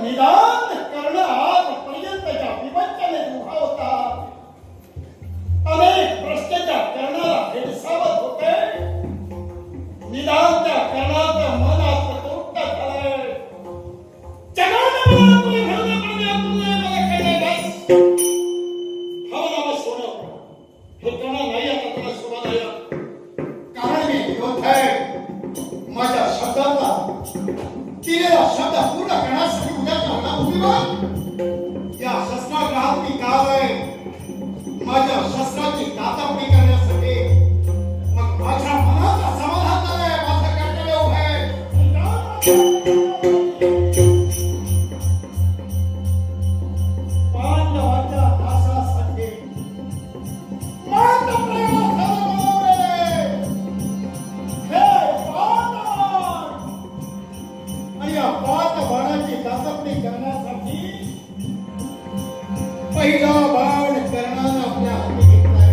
निदान करणं आजपर्यंतच्या विवंचनेत उभा होता. अनेक भ्रष्टाचार करणारा भेडसावत होते. निदान त्या करणाचं मन आता तृप्त झालंय. जगानं मला तुला घालणं पडले, तुला मला कळलं नाही. भावनाला सोडव. हे करणं नाही आता तुला शोभादायक. कारण मी योद्धा आहे. माझ्या शब्दाचा दिलेला शब्द पूर्ण करण्यासाठी उद्याच्या रणभूमीवर या शस्त्राग्रहात मी गाव आहे. माझ्या शस्त्राची तातडणी करण्यासाठी मग माझ्या मनाचा समाधान आहे. माझं कर्तव्य उभं आहे. पांडवाच्या नाशासाठी मात्र प्रयासाला बोलवले. हे पांडव आणि या पाच बाणाची तातडणी करण्यासाठी पहिला बाण कर्णाने आपल्या हाती घेतलाय.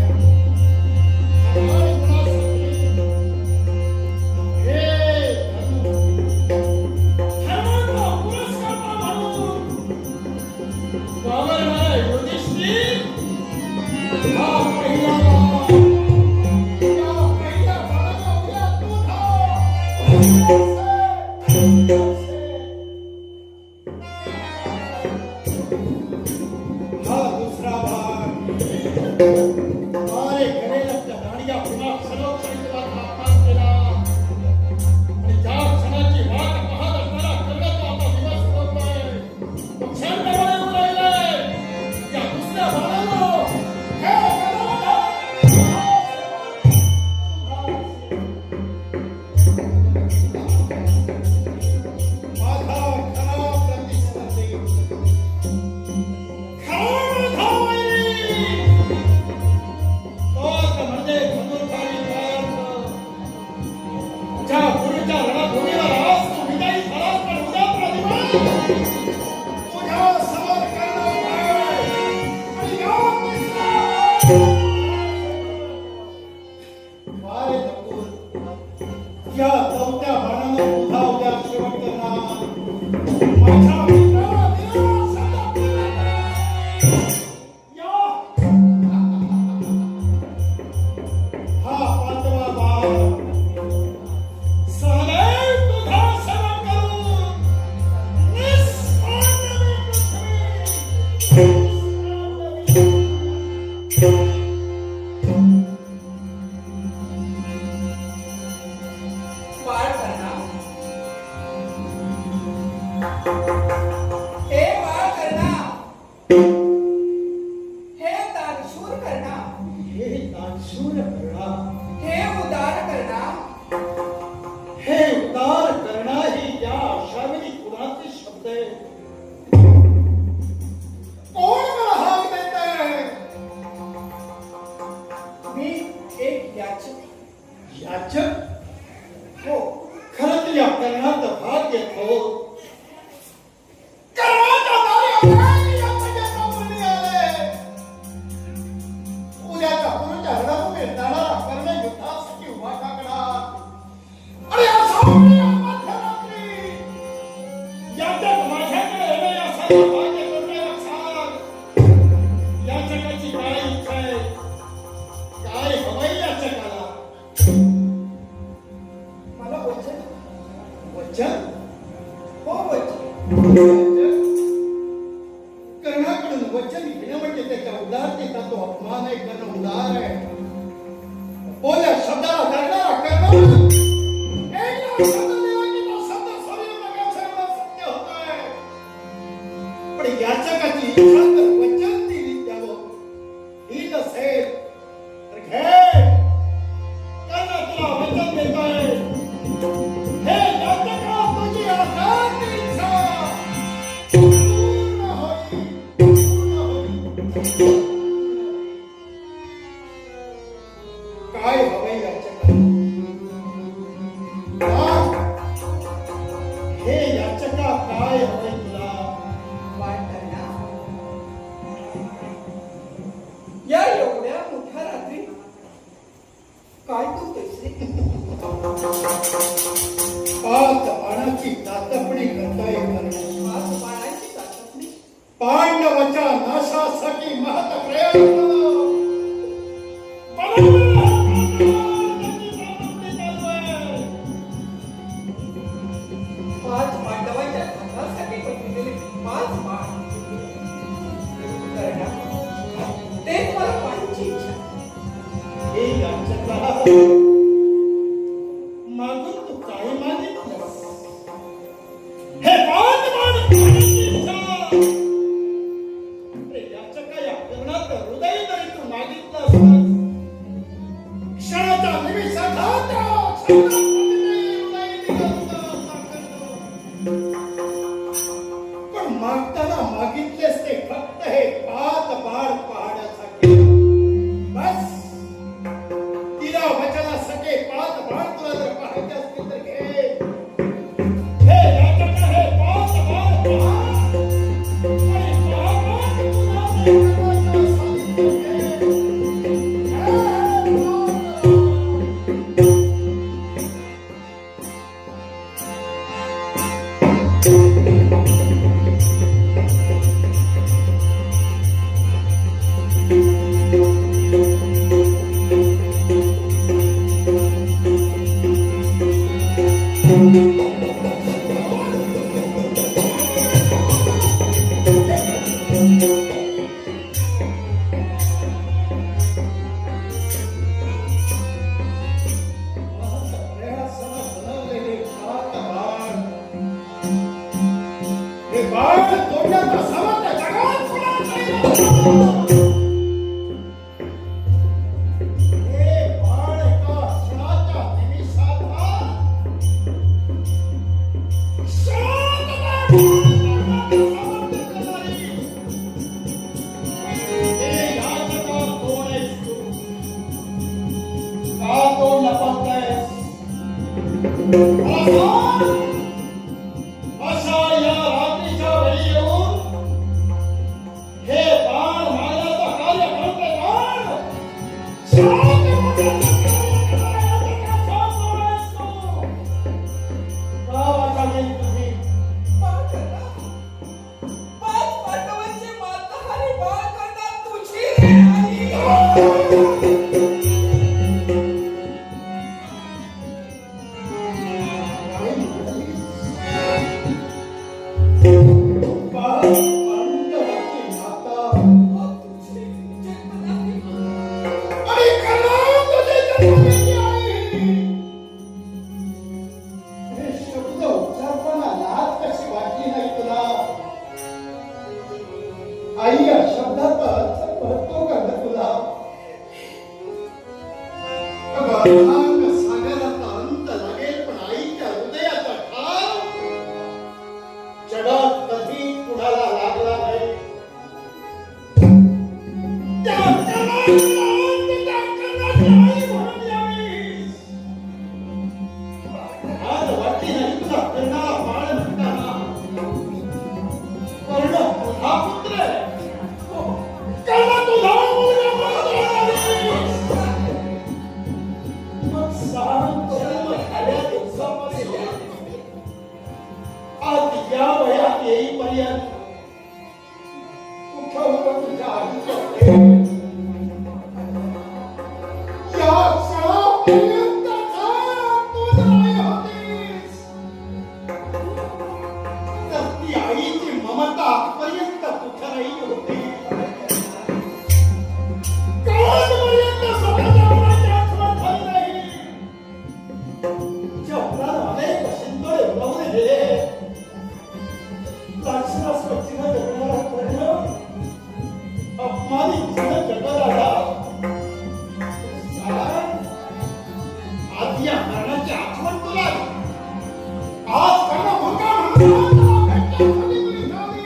कर्णाकडून वचन घेणं म्हणजे त्याच्या उदारतेचा तो अपमान आहे. करणं उदार आहे. बोल्या शब्दाला करणारा करणं सत्य होतोय. पण याचकाची इच्छा तर वचन दिली द्यावं ही नसेल तर घे. कर्ण तुला वचन देतोय. हे याचका तुझी आसाची इच्छा पूर्ण होईल. काय हवंय याचका? हे याचका काय हवंय तुला? वाटतं या एवढ्या मोठ्या रात्री काय तू पैसे पाच बाणाची तातपणी करता येणार. पाच बाणाची जगाच्या नाशासाठी महत प्रयत्न बनवलेला हा पाच पांडवांच्या खाण्यासाठी बनवलेले 5 बाण करणार तेच मला पाहायची इच्छा हे याचका मागून तू काय मागितलंस? हे पाच बाण खाण्याची इच्छा. हे याचका या फिरणाचं हृदय जरी तू मागितलं असतं, क्षणाच्या निमिषात पण मागताना मागितलेस ते फक्त हे 5 बाण पाहण्यासाठी. बस तिला वचनासाठी 5 बाण तुला जर पाहायचे असतील तर घे. हे याचका हे 5 बाण पहा. आणि पाहत तुला देवाच्या सानिध्यात घे. हे बाळ तोंडाचा सावध जगात कोणाचा नाही. हे बाळ एका क्षणाच्या निमिषात हे याचका कोण आहेस तू? का तोंड लपवतायस? मला सांग. अशा या रात्रीच्या वेळी येऊन हे बाण मारण्याचं कार्य करते बाण. शांत का वाचावेल तुम्ही? पाच पांडवांचे माताहारी बाळ करणार तुझी रे आई. पांडवाची माता तुझे जन्मदाती आणि कला तुझी जन्मदाती आई. हे शब्द उच्चारताना लाज कशी वाटली नाही तुला? आई या शब्दाचा अर्थ कळतो का ग तुला? अथांग सागराचा अंत लागेल पण आईच्या हृदयाचा ठाव जगात कधी कुणाला लागला नाही. त्या कलाला त्या कलाची आई म्हणून यावीस. आज वाटली नाही तुला कर्णाला बाळ म्हणताना? कर्ण तुझा पुत्र आहे. कर्ण तुझा मुलगा म्हणून यावीस. मग सारा जन्म झाल्या दिवसापासून आज या वयात येईपर्यंत कुठं होतं तुझ्या आईचं प्रेम? या क्षणापर्यंत तू जर आई होतीस तर ती आईची ममता आजपर्यंत कुठं नाही होती. कालपर्यंत स्वतःच्या मुलाची आठवण झाली नाही. जेवणात अनेक शिंदोळे उडवले गेले. लाक्षणास पक्षीनं जगणारा कर्ण अपमानित झालं जगदाला. आज या मरणाची आठवण तुला आली. आज कर्ण मुलगा म्हणून तुला भेटण्यासाठी तुझी झाली.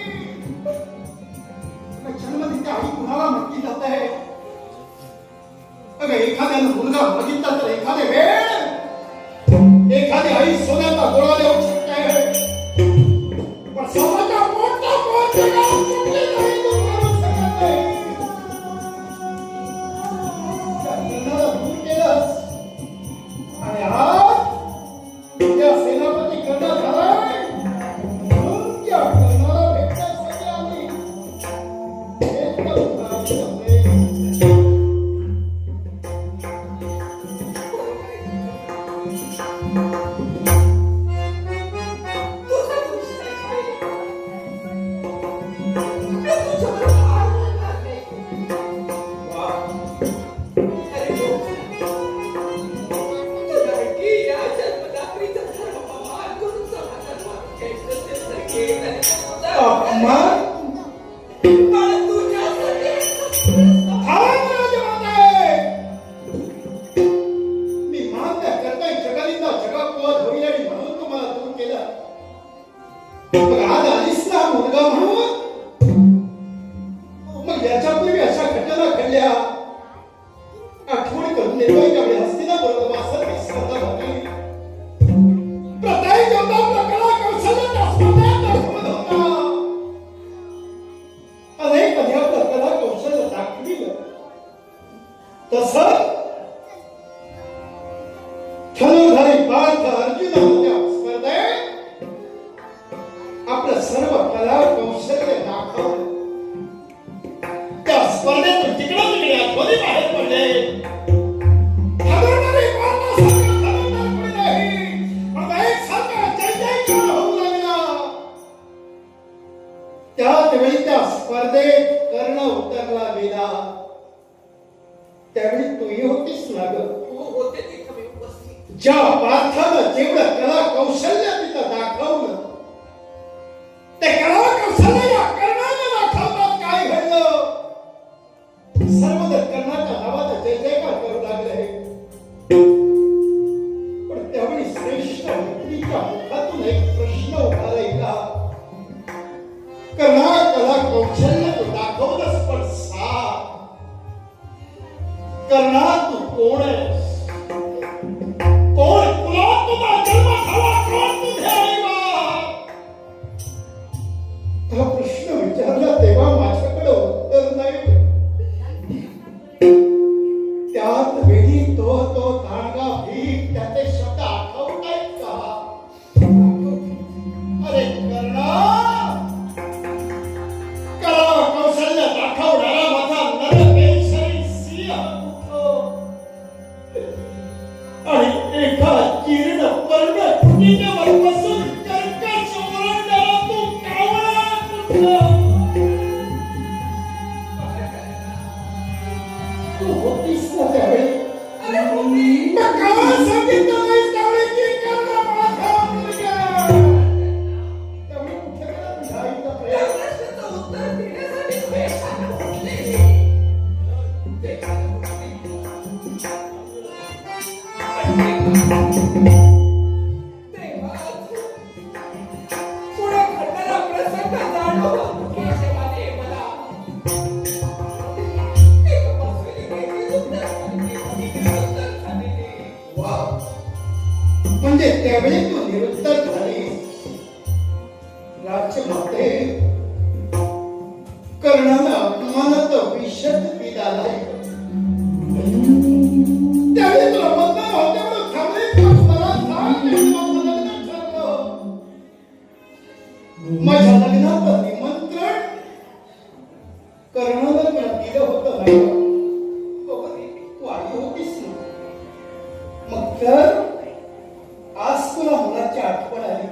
अपमान मला तुझ्यासाठी थांबा राजमाते. मी मान्य करतोय जगालीचा जगापवाद होईल आणि म्हणून तुम्हाला दूर केलं. मग आज आलीस ना मुलगा म्हणून. मग याच्यापूर्वी अशा घटना घडल्या आठवण करून देतोय त्यावेळी हस्तिनापुरात वासरची स्पर्धा होती. प्रत्येक योद्धा आपल्या कला कौशल्याच्या स्पर्धेत दाखवत होता. अनेकांनी आपलं कला कौशल्य दाखविलं. तसं धनुर्धारी पार्थ अर्जुनाच्या स्पर्धेत आपलं सर्व कला कौशल्य दाखवलं. त्या स्पर्धेतून तिकडं तिकडे आठवणी बाहेर पडले. धनुर्धारी पार्थासारखा धनुर्धार कोणी नाही. पण एकसारखा जय जयकार होऊ लागला. त्याच वेळी त्या स्पर्धेत कर्ण उतरला गेला. त्यावेळी तूही होतीस ना ग. होते तिथं मी उपस्थित. ज्या पार्थानं जेवढं कला कौशल्य तिथं दाखवलं ते कला कौशल्य या कर्णाने दाखवतात. काय घडलं? सर्वजण कर्णाच्या नावाचा जय जयकार करू लागले. पण त्यावेळी श्रेष्ठ व्यक्तीच्या मुखातून एक प्रश्न उभा राहिला. कर्णा कला कौशल्य तू दाखवलंस पण कर्णा तू कोण आहेस? कोण कुलात तुझा जन्म झाला? कोण तुझे आई-बाप? हा प्रश्न विचारला तेव्हा माझ्याकडे उत्तर नाही. त्यात वेळी तो दांडगा भीक त्याचे शब्द आठवत आहेत का? अरे कर्णा, कला कौशल्य दाखवणारा माझा नरकेशरी सिंह आणि एका जीर्ण पर्ण कुटीवर बसून कर्कश ओरडणारा तू कावळा कुठला? तू होतीस ना त्यावेळी. अरे होती. मग का सांगितलं नाहीस त्यावेळी की कर्ण माझा मुलगा? त्यावेळी कुठे गेला तुझ्या आईचा त्या प्रेम? प्रश्नाचं उत्तर देण्यासाठी तू वेगानं उठली. वेगानं उठली. तेव्हाच पुढे घडणारा प्रसंग जाणवला. केशवाने मला एक बसलेली वेगळी उत्तर झालेली. वा, म्हणजे त्यावेळी तू निरुत्तर झाली. राजमाते, कर्णानं अपमानाचं विषद पिलाय. त्यावेळी तुला मतदान होते म्हणून थांबलीस का? मला सांग, मी माझं लग्न ठरलं. माझ्या लग्नाचं निमंत्रण कर्णाला मला दिलं होतं ना. तू आली होतीस ना. मग तर आज तुला मुलाची आठवण आली.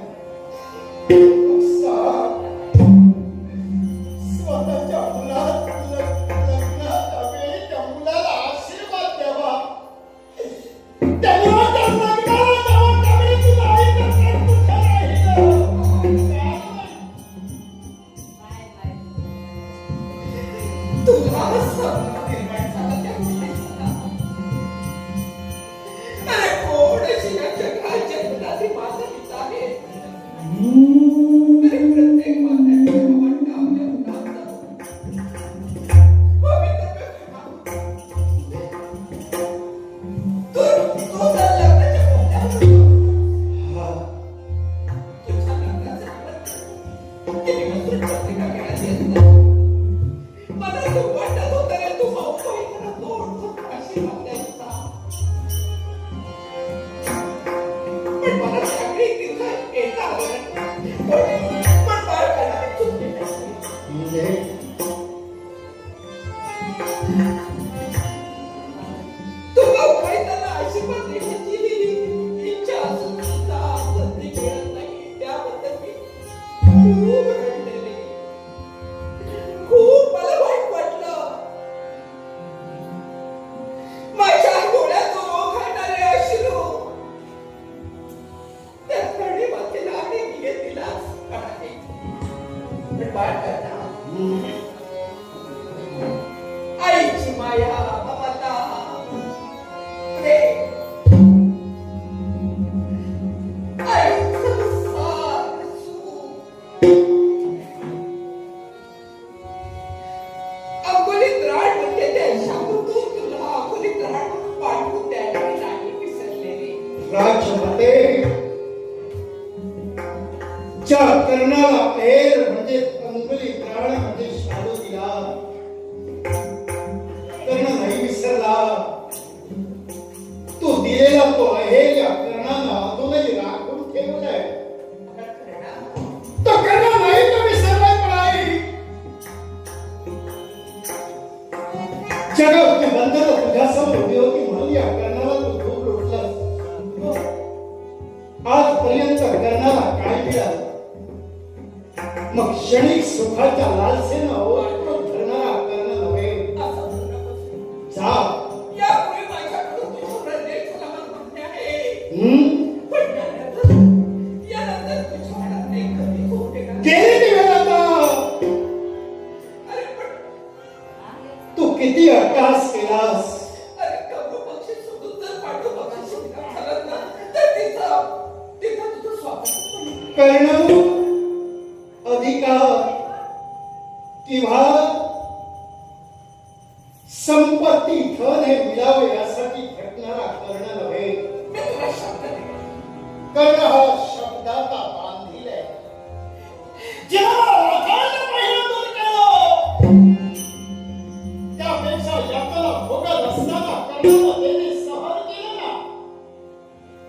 स्वतःच्या लग्नाच्या वेळी त्या मुलाला आशीर्वाद द्यावा. त्या मुलाच्या लग्नाला जावं त्यावेळी तुला आईचं प्रेम कुठं राहिलं? तुला संभ्रम निर्माण झाला त्या गोष्टीचा. अरे कोण अशी या जगात जन्मणारी माझा पिता आहे? अरे प्रत्येक माणसाच्या वाटतं आपल्या मुलाचं भवितव्य घडवा. तू जर लग्नाच्या कोपऱ्यावर तुझ्या लग्नाचं निमंत्रण ते निमंत्रण पत्रिका घेण्यात येत नाही. मला तू वाटत होतं रे तू भाऊ तोड आशीर्वाद द्यायचा. पण मला सगळी तिथं येता आलं नाही. पण बाळकाला चुकली नाही. म्हणजे तू गावकऱ्यांना आशीर्वाद देण्याची इच्छा असून सुद्धा संधी मिळत नाही. त्याबद्दल मी खूप रडलेले. वाटना. आईची माया ममता प्रेम आईचं सार सूप अंगोलीत राड म्हणजे त्या शाबूतून तुला अंगोलीत राड म्हणून पाठवून द्यायला मी नाही विसरले रे. राजमाते ज्या कर्णाला पेर म्हणजे अंगुली प्राण म्हणजे शालू दिला कर्ण नाही विसरला. तू दिलेला तो आहे या कर्णाला अजूनही राखून ठेवलाय. तो कर्ण नाही तो विसरलाय पण आहे. जगावरची बंधनं तुझ्यासमोर उभी होती म्हणून या कर्णाला तू खूप लुटलास. आजपर्यंत कर्णाला काय मिळालं मग क्षणिक सुखाच्या लालसेनं ओळखून धरणारा कर्ण नव्हे. जा यापुढे माझ्याकडून तुझ्यावर लेख लहान म्हणणे आहे. पण यानंतर तुझ्या मनात नाही कधी होते का? गेली ती वेळ आता. अरे पण तू किती अट्टहास केलास. अरे कबरू पक्षी सोडून जर पाठू पक्षी शिकार झाला ना तर तिथं तुझं स्वागत कर्ण अधिकार किंवा संपत्ती धन हे मिळावे यासाठी झटणारा कर्ण नव्हे. मी तुला शब्द दिला. कर्ण हा शब्दाचा बांधील आहे. जेव्हा रथानं पहिलं दूर केलं त्यापेक्षा यातला भोगत असताना कर्णाला त्याने सहन केलं ना.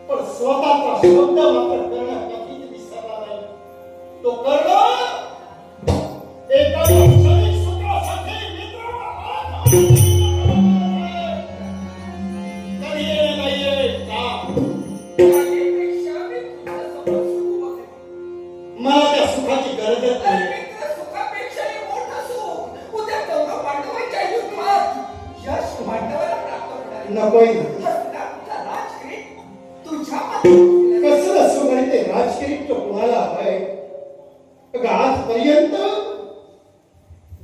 पण स्वतःचा शब्द मात्र कर्ण कधीच विसरला नाही. तो कर्ण एका क्षणिक सुखासाठी मित्राला हात कधी येणे नाहीये का. माझ्यापेक्षा मी तुझ्यासमोर सुख बघेन. मला त्या सुखाची गरजच अरे नाही. मित्र सुखापेक्षाही मोठं सुख उद्या कौरव पांडवांच्या युद्धात यश पांडवाला प्राप्त होणार आहे. नकोय ना. हस्तिनापूरचा राजकिरीट तुझ्या हातात कसलं सुगंध ते राजकिरीट तो कुणाला हवंय. अगं आजपर्यंत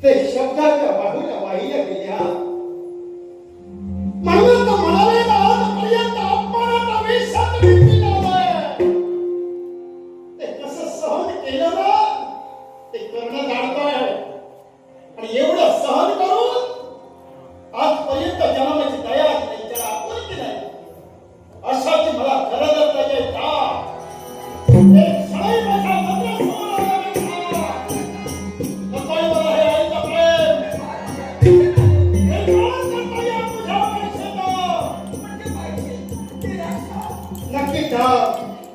ते शब्दाच्या बाजूला वाहिल्या गेल्या म्हणून तो म्हणाले ना आजपर्यंत अपमानाचा विषात व्यक्ती लावलाय. ते कसं सहन केलं ना ते करणं जाणतोय. आणि एवढं सहन करून आजपर्यंत जन्माची दया त्यांच्याला आपुलकी नाही. अशाची मला गरजच नाहीये का. एक क्षणही माझ्या नजरेसमोर आला नाही. नकोय मला हे आईचं प्रेम. हे कोण करतं या तुझ्या परीक्षेनं. म्हणजे पाहिजे निराशा नक्की जा.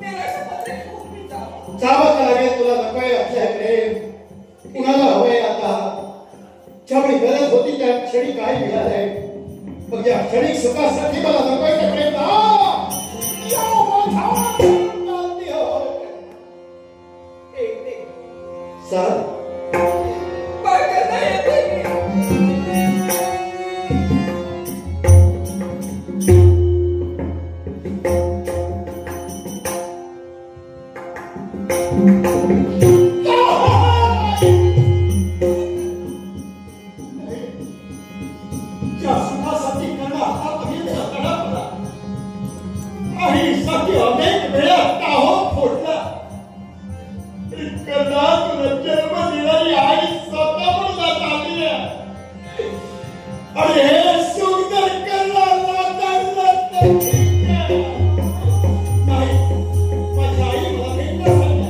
निराशामध्ये खूप मी जावं. जावंच लागेल तुला. नकोय असं हे प्रेम. कुणाला हवंय आता. ज्यावेळी गरज होती त्या क्षणी काय मिळालंय. मग या क्षणिक सुखासाठी मला नकोय ते प्रेम. सर बाळकांना येते ज्या सुखासाठी कर्ण हातापर्यंत तडपला आणि साठी अनेक वेळा टाहो फोडला. कर्णा तुला जन्म दिलेली आई स्वतः म्हणून आली आहे. आणि हे सुख तर कर्णाला नाही. माझी आई मला भेटण्यासाठी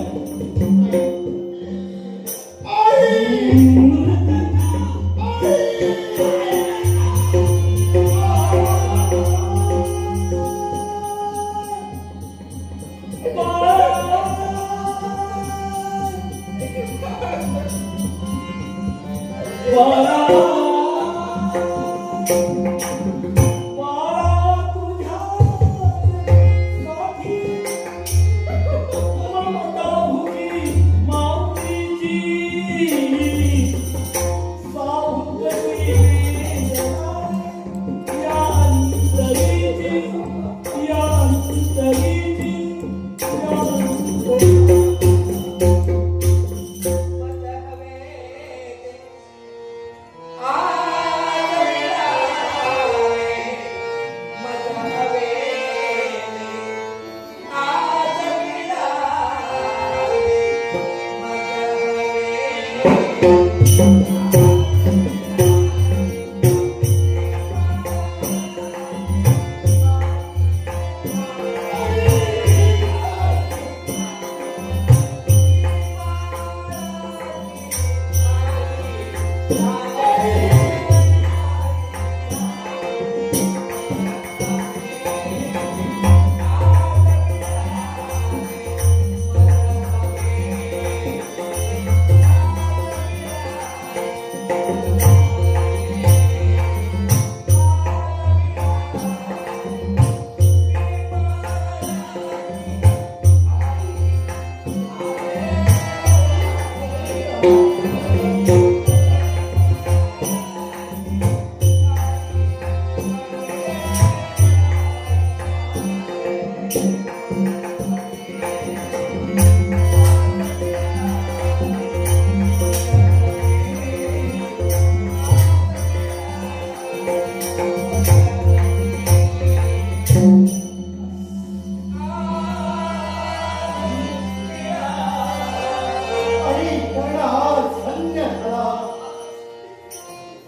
आणि कर्ण हा धन्य झाला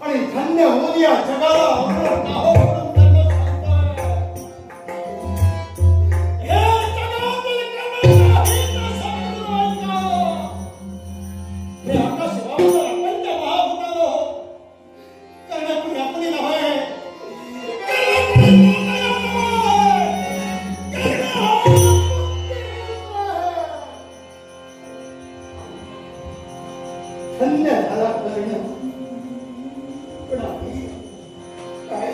आणि धन्य होऊन या जगाला अमृत नाहो म्हणून त्यांना सांगतोय. हे जगातील कर्णाचा हित समजून ऐका. हे आकाश वावरणारा पंच महाभूतानो, कर्ण कुणी आपली नव्हे, कर्ण कुणी पूर्ण नव्हे, कर्ण हा धन्य झाला कर्ण. पण आम्ही काय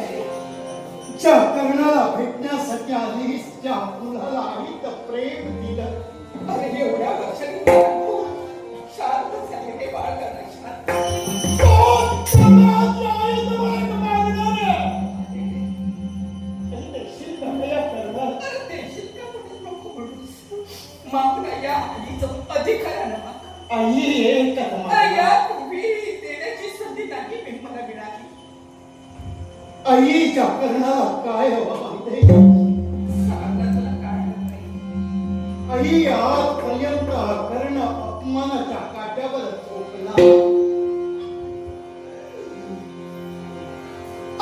ज्या कर्णाला भेटण्यासाठी आली त्या मुलाला आम्ही तर प्रेम दिलं. अरे एवढ्या वर्षांनी शांत झाले हे बाळ करणं शांत. कोण कर्णाची आईचं मार्ग मागणार आहे? काही देशील का या कर्णाला? अरे देशील का म्हणून नको म्हणूस. मागणं या आईचं अधिकारानं. आई एकच मार्ग. अरे यापूर्वी देण्याची संधी नाही मी मला मिळाली. आईच्या कर्णाला काय हवं माहिती? सांगा तुला काय नाही. आई आजपर्यंत कर्ण अपमानाच्या काट्यावर झोपला.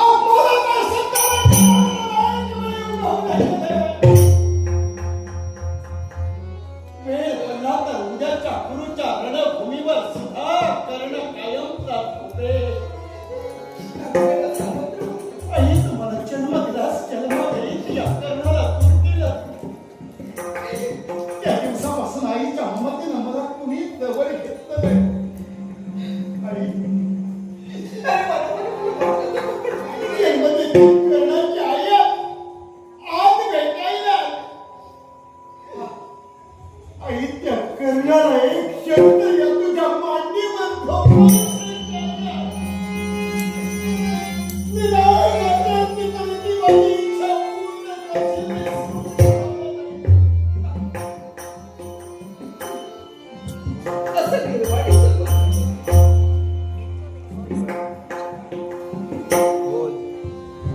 अपमानाचा सत्कार वेळ पडला तर उद्याच्या गुरुच्या रणभूमीवर सुद्धा कर्ण कायमचा झोपे. आपल्याला सावत्र होतं. आई तुम्हाला जन्म दिलास, जन्म देईल या कर्णाला दूर केलं. त्या दिवसापासून आईच्या ममतेनं मला कुणी जवळ घेतलं नाही. आई अरे मला जन्मदिनी कर्णाची आई आज भेटायला. आई त्या कर्णाला एक शब्द या तुझ्या मांडीवर झोपवून सांगितलं. निराळ करण्याची तरी माझी इच्छा पूर्ण करशील. असं निर्वाणीचं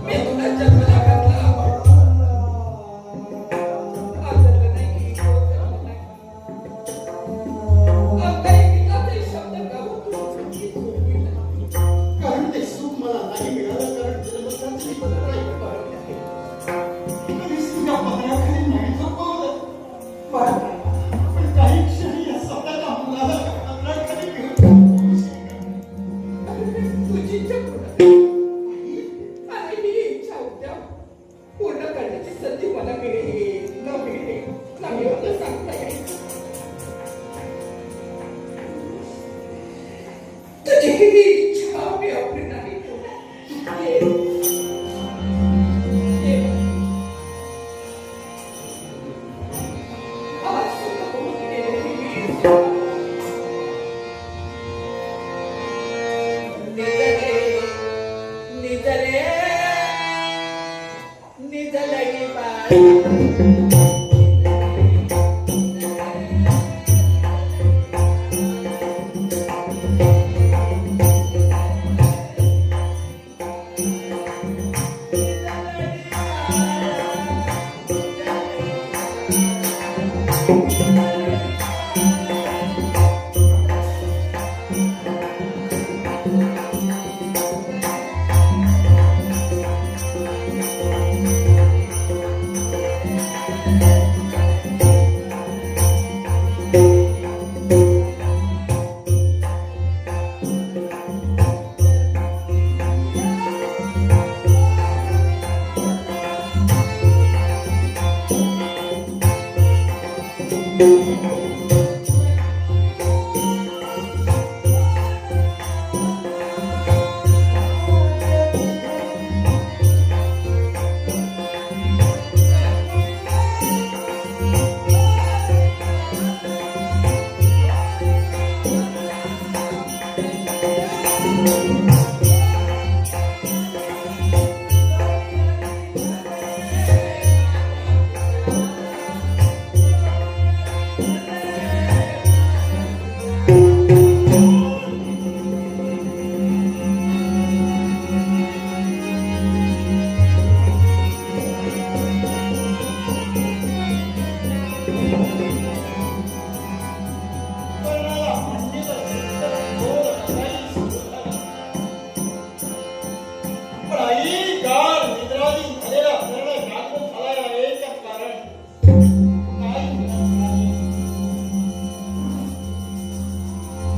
मी तुला जन्माला घातला. आदरलं नाही, ओळखलं नाही. आता एकेकाचे शब्द गाऊन तू सुखी झोपीला. कारण ते सुख मला नाही मिळालं, कारण जन्मताच मी पदराला पाहिलं आहे. कधीच तुझ्या पदराखाली नाही झोपवलं. पण काही क्षणी या स्वतःच्या मुलाला पदराखाली घेऊन झोपवू शकत. तुझी इच्छा आणि ही इच्छा उद्या पूर्ण करण्याची संधी मला मिळेल न मिळेल नाही मला सांगता येईल. तुझी ही इच्छा मी आपली नाही. आज सुद्धा होऊन गेलेली निजरे निजलगी बाळ.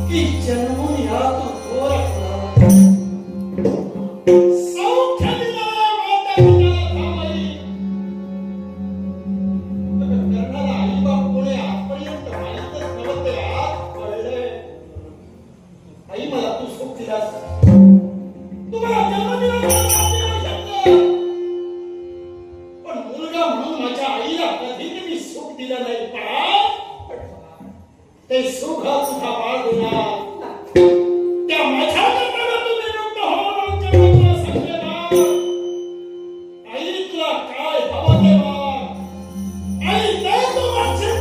की जन्मून या तू घोर सौख्य दिलं माता पित्याला थांबाई. करणारा आई बाप कोणी आजपर्यंत माहीतच नव्हते. आज कळले. आई मला तू सुख दिलास. तुम्हाला जन्म दिला पण मुलगा म्हणून माझ्या आईला कधीच मी सुख दिलं नाही. पण ते सुख सुद्धा बाळ देणार. त्या माझ्या जन्माला तुम्ही मुक्त होऊन जन्माला सांगेना. आई तुला काय हवं देवा. आई ते तू वाचेल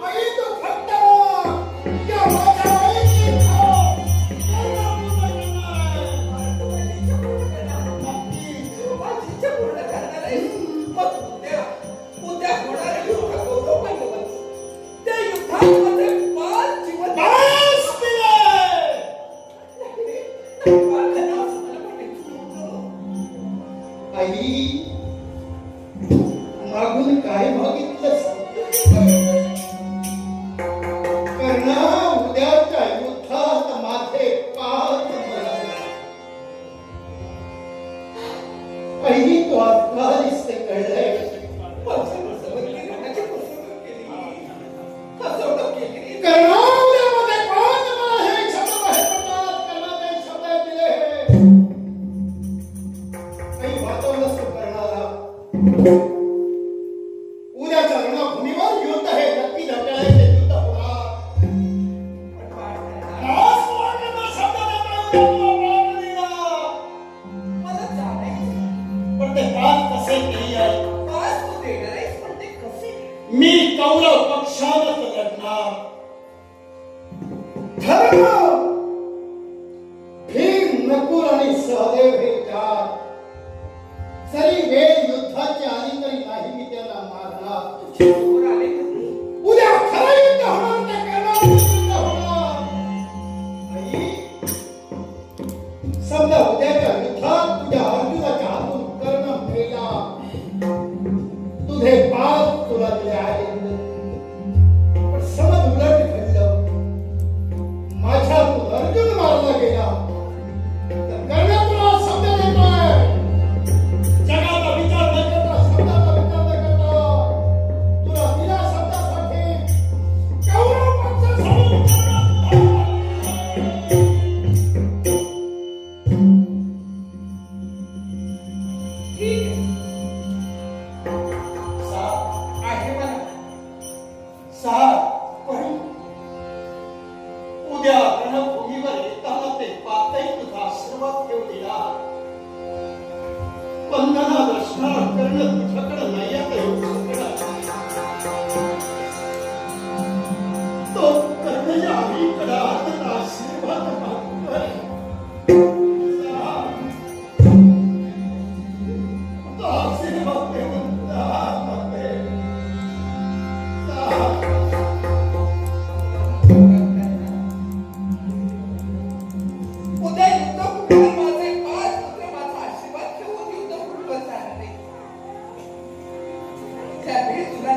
आई तू फक्त त्या माझ्या आईची आई मागून काय मागितलं करणा उद्याच्या युद्धात माझे पाच आई तो अफगाणिस्त कळलंय. करणा उद्या मध्ये पाच मला हे शब्द बाहेर पडतात. करणा काही शब्द दिले काही वातावरणच करणारा. उद्याच्या रणभूमीवर युद्ध हे नक्की ढकलायचे युद्ध होणार. पण ते पाच कसे नाही आहे. मी कौरव पक्षानच लढणार. धर्म भीम नकुल आणि सहदेव हे चार जरी वेळ युद्धाची आली तरी नाही मी त्याला मारणार. उद्या खरं युद्ध होणार ते करणार युद्ध होणार. आई समजा उद्याच्या युद्धात तुझ्या अर्जुनाच्या हातून कर्ण मेला. तुझे पाप तुला दिले आहे. पण समज उलट घडलं. माझ्या हातून अर्जुन मारला गेला तर कर्ण तुला समजा येतोय. जगाचा विचार न करता शब्दाचा विचार न करता तुला दिला शब्दासाठी कौरव पक्ष सोडून उद्या रणभूमीवर येताना ते पातही तुझा आशीर्वाद घेऊन येणार. वंदना दर्शनाला करणं तुझ्याकडे नाही आता येऊ शकणार. तो कर्णच्या आईकडे आता आशीर्वाद मागतोय. तो आशीर्वाद देऊन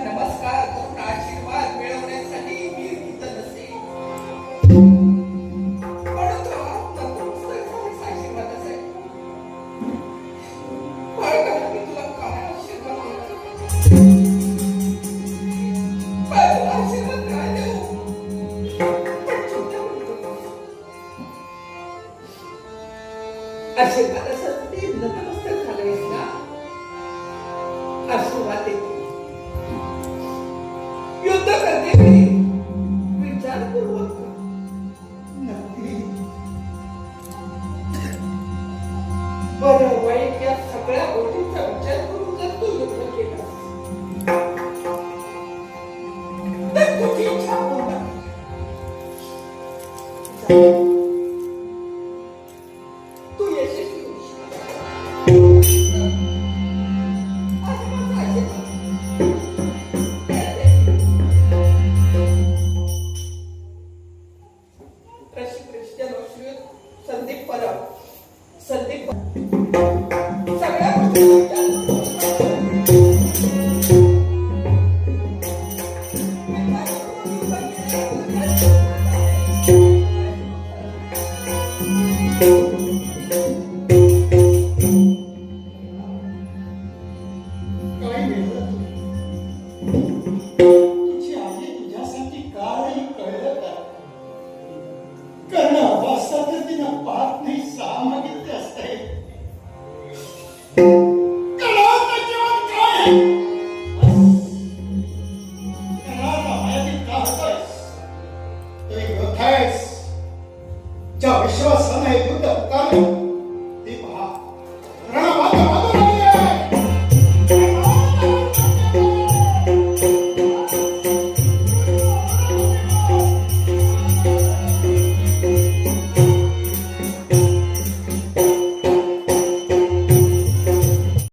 नमस्कार करून आशीर्वाद मिळवण्यासाठी मी इथं नसेल. म्हणून आशीर्वाद असेल. मी तुला काय आशीर्वाद आशीर्वाद काय देऊ. आशीर्वादासाठी नतमस्तक झालंयस ना. आशीर्वाद देते युद्ध करते